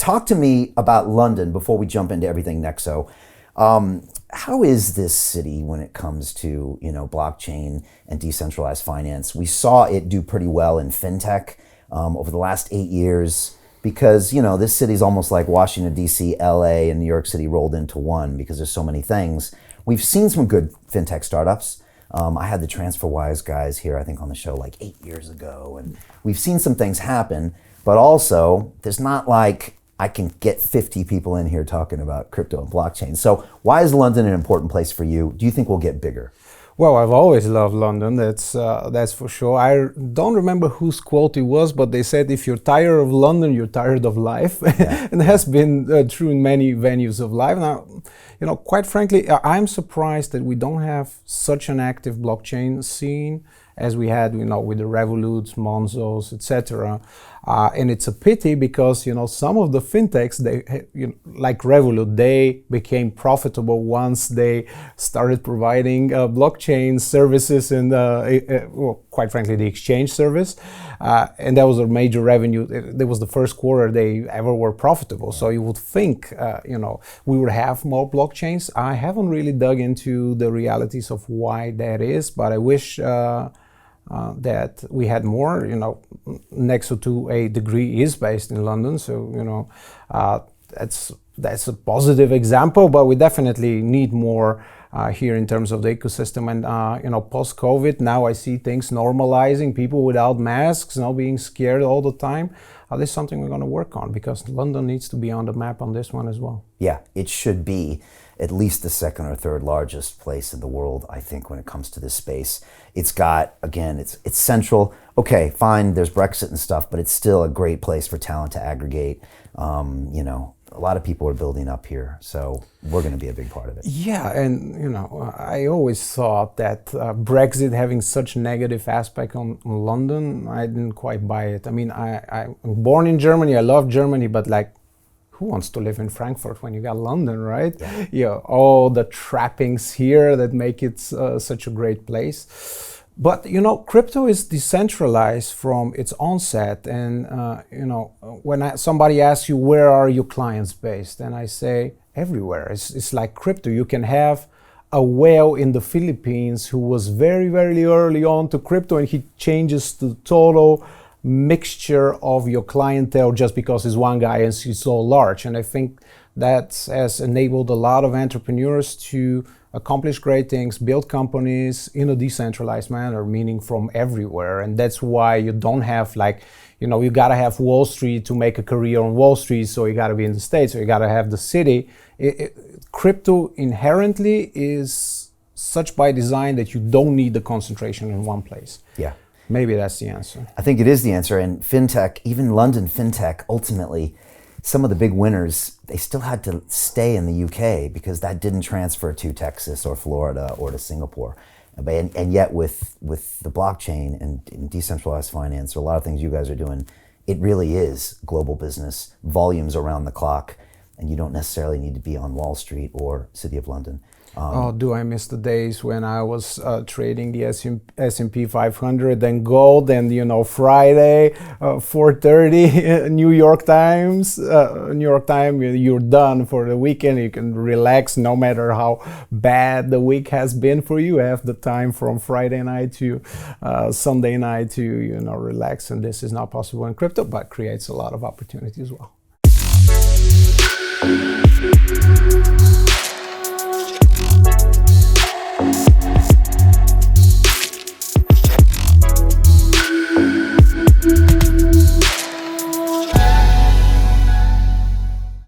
talk to me about London before we jump into everything Nexo. How is this city when it comes to, blockchain and decentralized finance? We saw it do pretty well in fintech over the last 8 years because, this city's almost like Washington, D.C., L.A., and New York City rolled into one because there's so many things. We've seen some good fintech startups. I had the TransferWise guys here, I think, on the show like 8 years ago, and we've seen some things happen, but also there's not like I can get 50 people in here talking about crypto and blockchain. So why is London an important place for you? Do you think we'll get bigger? Well, I've always loved London, that's for sure. I don't remember whose quote it was, but they said, if you're tired of London, you're tired of life. Yeah. And it has been true in many venues of life. Now, quite frankly, I'm surprised that we don't have such an active blockchain scene as we had, with the Revoluts, Monzos, etc. And it's a pity because, some of the fintechs, like Revolut, they became profitable once they started providing blockchain services and, quite frankly, the exchange service. And that was a major revenue. That was the first quarter they ever were profitable. So you would think, we would have more blockchains. I haven't really dug into the realities of why that is, but I wish that we had more. Nexo to a degree is based in London, so that's a positive example. But we definitely need more here in terms of the ecosystem. And post-COVID, now I see things normalizing. People without masks, not being scared all the time. This is something we're going to work on because London needs to be on the map on this one as well. Yeah, it should be at least the second or third largest place in the world, I think, when it comes to this space. It's got, again, it's central. Okay, fine, there's Brexit and stuff, but it's still a great place for talent to aggregate. A lot of people are building up here, so we're going to be a big part of it. Yeah, and I always thought that Brexit having such negative aspect on London, I didn't quite buy it. I mean, I'm born in Germany, I love Germany, but who wants to live in Frankfurt when you got London, right? Yeah, all the trappings here that make it such a great place. But crypto is decentralized from its onset, and when somebody asks you where are your clients based, and I say everywhere. It's like crypto. You can have a whale in the Philippines who was very, very early on to crypto, and he changes the total mixture of your clientele just because he's one guy and he's so large. And I think that has enabled a lot of entrepreneurs to accomplish great things, build companies in a decentralized manner, meaning from everywhere. And that's why you don't have you gotta have Wall Street to make a career on Wall Street, so you gotta be in the States, or you gotta have the city. Crypto inherently is such by design that you don't need the concentration in one place. Yeah. Maybe that's the answer. I think it is the answer. And fintech, even London fintech, ultimately, some of the big winners, they still had to stay in the UK because that didn't transfer to Texas or Florida or to Singapore. And yet with the blockchain and decentralized finance, or a lot of things you guys are doing, it really is global business, volumes around the clock, and you don't necessarily need to be on Wall Street or City of London. Do I miss the days when I was trading the S&P 500 and gold, and Friday 4:30 New York Time, you're done for the weekend. You can relax no matter how bad the week has been for you. You have the time from Friday night to Sunday night to relax, and this is not possible in crypto, but creates a lot of opportunity as well.